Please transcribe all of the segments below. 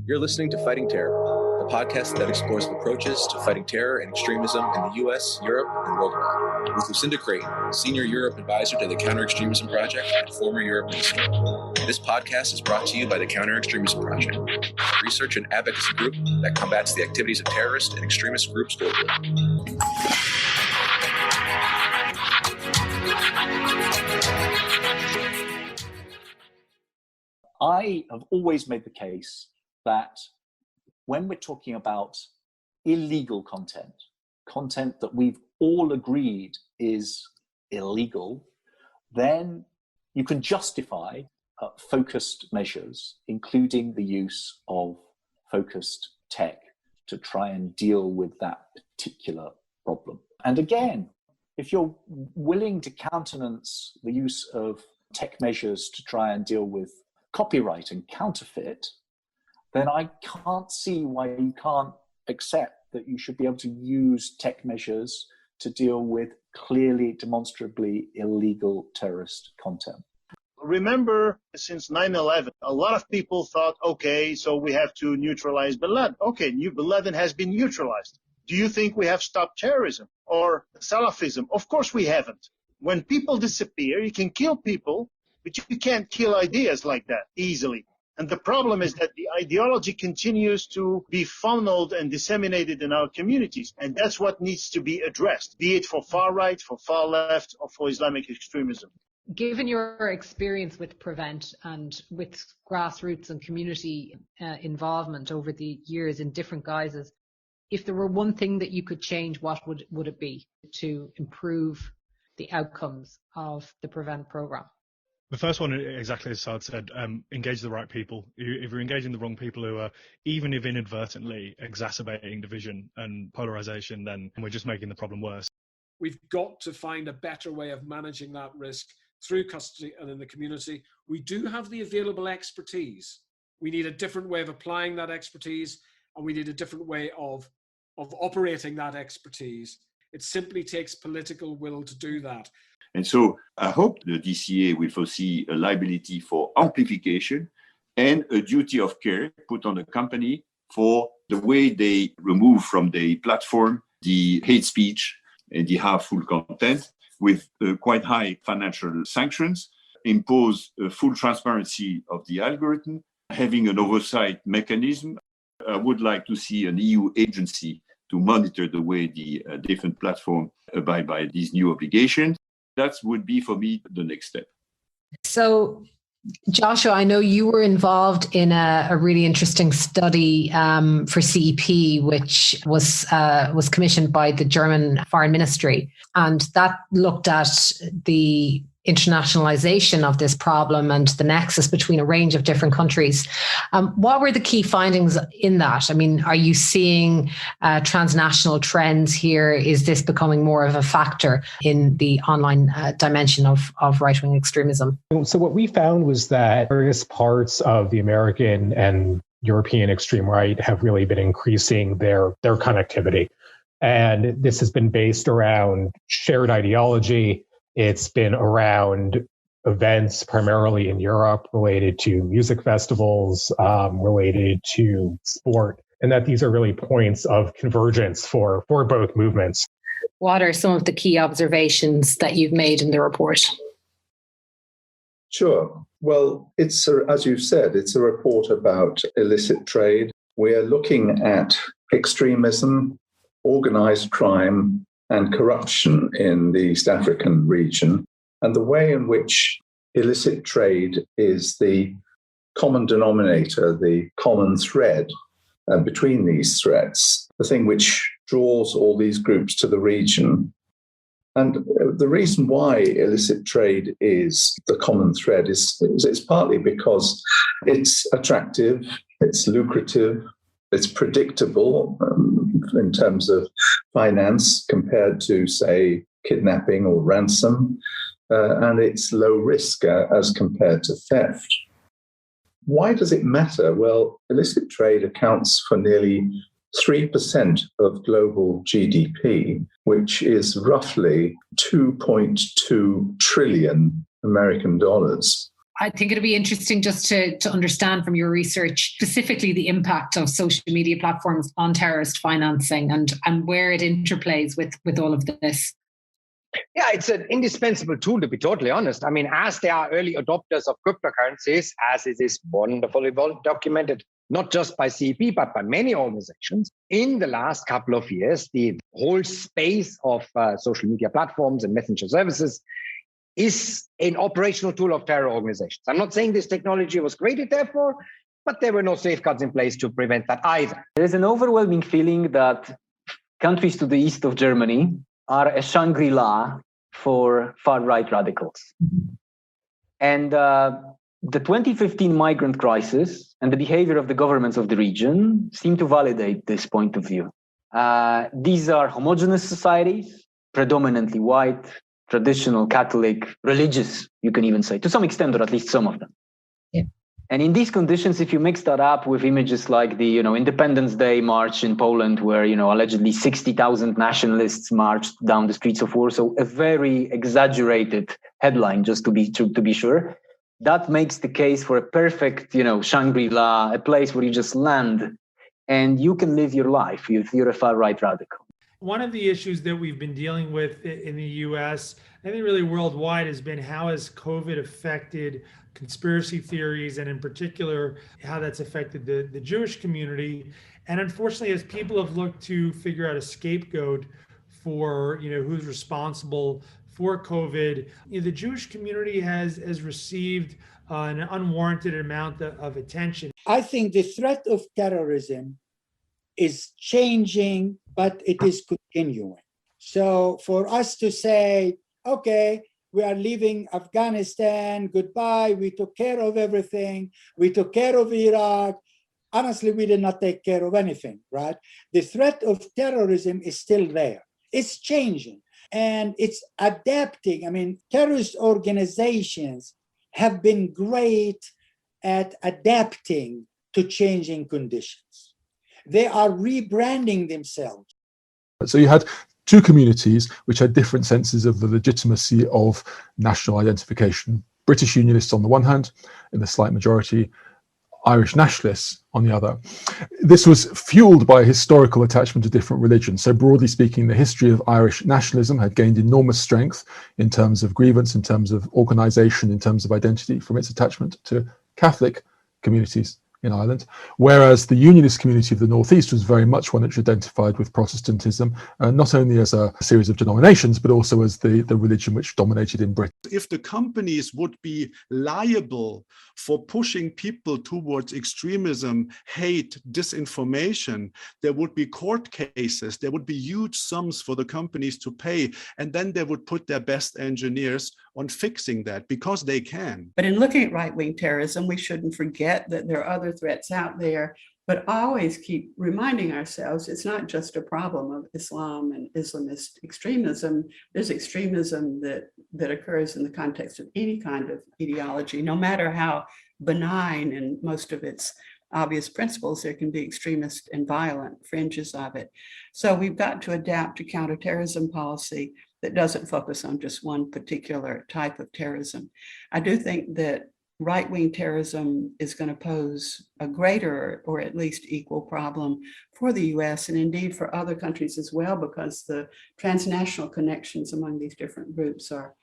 You're listening to Fighting Terror, the podcast that explores approaches to fighting terror and extremism in the US, Europe, and worldwide, with Lucinda Creighton, Senior Europe Advisor to the Counter Extremism Project and former Europe Minister. This podcast is brought to you by the Counter Extremism Project, a research and advocacy group that combats the activities of terrorist and extremist groups globally. I have always made the case that when we're talking about illegal content that we've all agreed is illegal, then you can justify focused measures, including the use of focused tech to try and deal with that particular problem. And again, if you're willing to countenance the use of tech measures to try and deal with copyright and counterfeit, then I can't see why you can't accept that you should be able to use tech measures to deal with clearly, demonstrably illegal terrorist content. Remember, since 9/11, a lot of people thought, okay, so we have to neutralize Bin Laden. Okay, Bin Laden has been neutralized. Do you think we have stopped terrorism or Salafism? Of course we haven't. When people disappear, you can kill people, but you can't kill ideas like that easily. And the problem is that the ideology continues to be funneled and disseminated in our communities. And that's what needs to be addressed, be it for far right, for far left, or for Islamic extremism. Given your experience with Prevent and with grassroots and community involvement over the years in different guises, if there were one thing that you could change, what would it be to improve the outcomes of the Prevent program? The first one, exactly as Saad said, engage the right people. If you're engaging the wrong people who are, even if inadvertently, exacerbating division and polarization, then we're just making the problem worse. We've got to find a better way of managing that risk through custody and in the community. We do have the available expertise. We need a different way of applying that expertise, and we need a different way of operating that expertise. It simply takes political will to do that. And so I hope the DCA will foresee a liability for amplification and a duty of care put on the company for the way they remove from the platform the hate speech and the harmful content with quite high financial sanctions, impose full transparency of the algorithm, having an oversight mechanism. I would like to see an EU agency to monitor the way the different platforms abide by these new obligations. That would be, for me, the next step. So, Joshua, I know you were involved in a really interesting study for CEP, which was commissioned by the German Foreign Ministry. And that looked at the internationalization of this problem and the nexus between a range of different countries. What were the key findings in that? I mean, are you seeing transnational trends here? Is this becoming more of a factor in the online dimension of right-wing extremism? So what we found was that various parts of the American and European extreme right have really been increasing their connectivity. And this has been based around shared ideology. It's been around events primarily in Europe related to music festivals, related to sport, and that these are really points of convergence for both movements. What are some of the key observations that you've made in the report? Sure. Well, it's, as you've said, it's a report about illicit trade. We are looking at extremism, organized crime, and corruption in the East African region, and the way in which illicit trade is the common denominator, the common thread between these threats, the thing which draws all these groups to the region. And the reason why illicit trade is the common thread is it's partly because it's attractive, it's lucrative, it's predictable in terms of finance compared to, say, kidnapping or ransom, and it's low risk as compared to theft. Why does it matter? Well, illicit trade accounts for nearly 3% of global GDP, which is roughly 2.2 trillion American dollars. I think it'd be interesting just to understand from your research specifically the impact of social media platforms on terrorist financing and where it interplays with all of this. Yeah, it's an indispensable tool, to be totally honest. I mean, as they are early adopters of cryptocurrencies, as it is wonderfully well documented, not just by CEP, but by many organizations, in the last couple of years, the whole space of social media platforms and messenger services is an operational tool of terror organizations. I'm not saying this technology was created therefore, but there were no safeguards in place to prevent that either. There is an overwhelming feeling that countries to the east of Germany are a Shangri-La for far-right radicals. And the 2015 migrant crisis and the behavior of the governments of the region seem to validate this point of view. These are homogeneous societies, predominantly white, traditional, Catholic, religious, you can even say, to some extent, or at least some of them. Yeah. And in these conditions, if you mix that up with images like the, Independence Day march in Poland, where, allegedly 60,000 nationalists marched down the streets of Warsaw, a very exaggerated headline, just to be sure, that makes the case for a perfect, Shangri-La, a place where you just land and you can live your life if you're a far-right radical. One of the issues that we've been dealing with in the US, I think really worldwide, has been how has COVID affected conspiracy theories, and in particular, how that's affected the Jewish community. And unfortunately, as people have looked to figure out a scapegoat for, who's responsible for COVID, the Jewish community has received an unwarranted amount of attention. I think the threat of terrorism is changing, but it is continuing. So for us to say, okay, we are leaving Afghanistan, goodbye, we took care of everything, we took care of Iraq, honestly, we did not take care of anything, right? The threat of terrorism is still there. It's changing and it's adapting. I mean, terrorist organizations have been great at adapting to changing conditions. They are rebranding themselves. So you had two communities which had different senses of the legitimacy of national identification. British Unionists on the one hand, in the slight majority, Irish nationalists on the other. This was fueled by a historical attachment to different religions. So broadly speaking, the history of Irish nationalism had gained enormous strength in terms of grievance, in terms of organisation, in terms of identity from its attachment to Catholic communities in Ireland, whereas the Unionist community of the Northeast was very much one which identified with Protestantism, not only as a series of denominations, but also as the religion which dominated in Britain. If the companies would be liable for pushing people towards extremism, hate, disinformation, there would be court cases, there would be huge sums for the companies to pay, and then they would put their best engineers on fixing that because they can. But in looking at right-wing terrorism, we shouldn't forget that there are other threats out there, but always keep reminding ourselves it's not just a problem of Islam and Islamist extremism. There's extremism that occurs in the context of any kind of ideology, no matter how benign in most of its obvious principles, there can be extremist and violent fringes of it. So we've got to adapt to counterterrorism policy that doesn't focus on just one particular type of terrorism. I do think that right-wing terrorism is going to pose a greater or at least equal problem for the US and indeed for other countries as well, because the transnational connections among these different groups are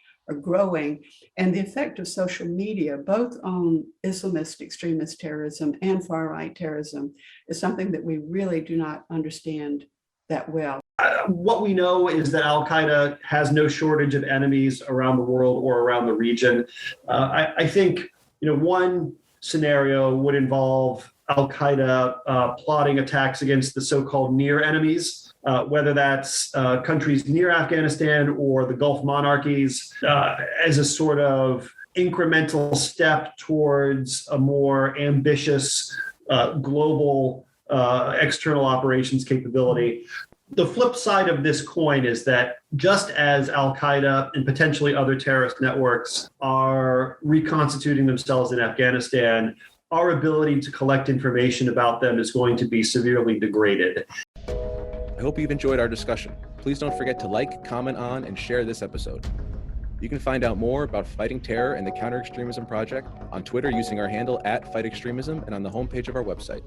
growing. And the effect of social media, both on Islamist extremist terrorism and far-right terrorism, is something that we really do not understand that well. What we know is that Al-Qaeda has no shortage of enemies around the world or around the region. I think one scenario would involve Al-Qaeda plotting attacks against the so-called near enemies, whether that's countries near Afghanistan or the Gulf monarchies, as a sort of incremental step towards a more ambitious global external operations capability. The flip side of this coin is that just as Al-Qaeda and potentially other terrorist networks are reconstituting themselves in Afghanistan, our ability to collect information about them is going to be severely degraded. I hope you've enjoyed our discussion. Please don't forget to like, comment on, and share this episode. You can find out more about fighting terror and the Counter Extremism Project on Twitter using our handle @FightExtremism and on the homepage of our website.